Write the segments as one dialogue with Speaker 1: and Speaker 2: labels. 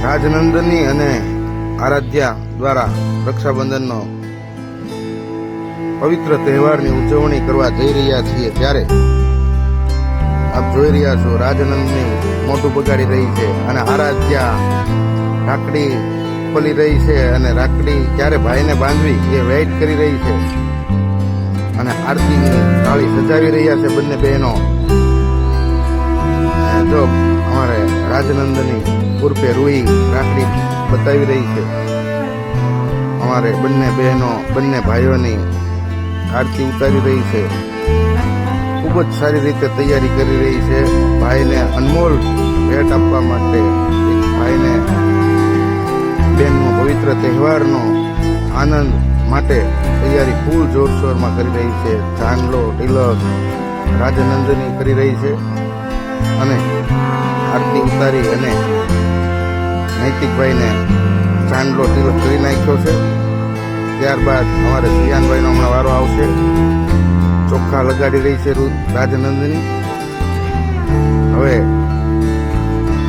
Speaker 1: રાજનંદની અને આરાધ્યા દ્વારા રક્ષાબંધનનો પવિત્ર તહેવારની ઉજવણી કરવા જઈ રહ્યા છીએ ત્યારે આપ જોઈ રહ્યા છો રાજનંદની મોઢું બગાડી રહી છે અને આરાધ્યા રાખડી ખોલી રહી છે અને રાખડી ક્યારે ભાઈને બાંધવી એ વેઇટ કરી રહી છે અને આરતીની થાળી સજાવી રહ્યા છે બંને બહેનો. જો અમારે રાજનંદની ઉર્ફે રૂહી રાખડી બતાવી રહી છે. અમારે બંને બહેનો બંને ભાઈઓની આરતી ઉતારી રહી છે. ખૂબ જ સારી રીતે તૈયારી કરી રહી છે. ભાઈને અનમોલ ભેટ આપવા માટે ભાઈને બેનનો પવિત્ર તહેવારનો આનંદ માટે તૈયારી ફૂલ જોરશોરમાં કરી રહી છે. ચાંદલો તિલક રાજનંદની કરી રહી છે અને આરતી ઉતારી અને નૈતિકભાઈને ચાંદલો તિલક કરી નાખ્યો છે. ત્યારબાદ અમારે સિયાનભાઈનો હમણાં વારો આવશે. ચોખ્ખા લગાડી રહી છે રાજનંદની. હવે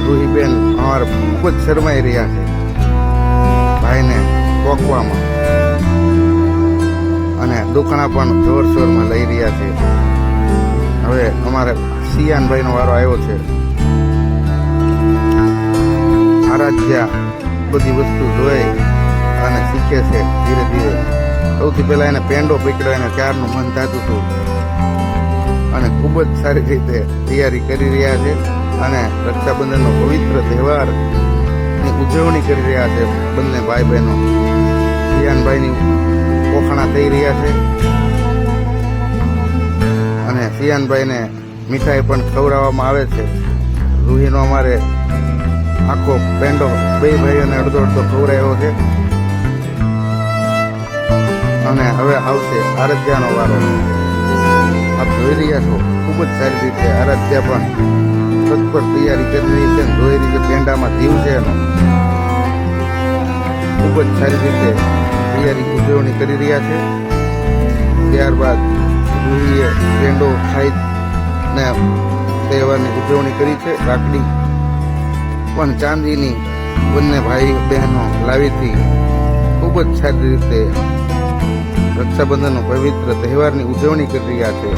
Speaker 1: રૂહીબેન અમારા ખૂબ જ શરમાઈ રહ્યા છે ભાઈને પોકવામાં અને દુખણા પણ જોરશોરમાં લઈ રહ્યા છે. હવે અમારે સિયાનભાઈનો વારો આવ્યો છે. આરાધ્યા બધી વસ્તુ જોઈ અને શીખે છે ધીરે ધીરે. સૌથી પહેલા એને પેંડો પકડ્યો, એને ત્યારનું મન થતું હતું અને ખૂબ જ સારી રીતે તૈયારી કરી રહ્યા છે અને રક્ષાબંધનનો પવિત્ર તહેવારની ઉજવણી કરી રહ્યા છે બંને ભાઈ બહેનો. સિયાનભાઈની પોખણા થઈ રહ્યા છે અને સિયાનભાઈને મીઠાઈ પણ ખવડાવવામાં આવે છે. રૂહીનો અમારે આખો પેંડો બે ભાઈઓને અડધો અડધો ખવડાવ્યો છે અને હવે આવશે આરાધ્યાનો વારો. આપ જોઈ રહ્યા છો ખૂબ જ સારી રીતે આરાધ્યા પણ તત્પર તૈયારી કરી રહી છે. જોઈ રહી છે પેંડામાં જીવ છે એનો. ખૂબ જ સારી રીતે તૈયારી ઉજવણી કરી રહ્યા છે. ત્યારબાદ રૂહીએ પેંડો ખાઈ ને તહેવારની ઉજવણી કરી છે. રાખડી પણ ચાંદીની બંને ભાઈ બહેનો લાવીથી ખૂબ જ સારી રીતે રક્ષાબંધનનો પવિત્ર તહેવારની ઉજવણી કરી રહ્યા છે.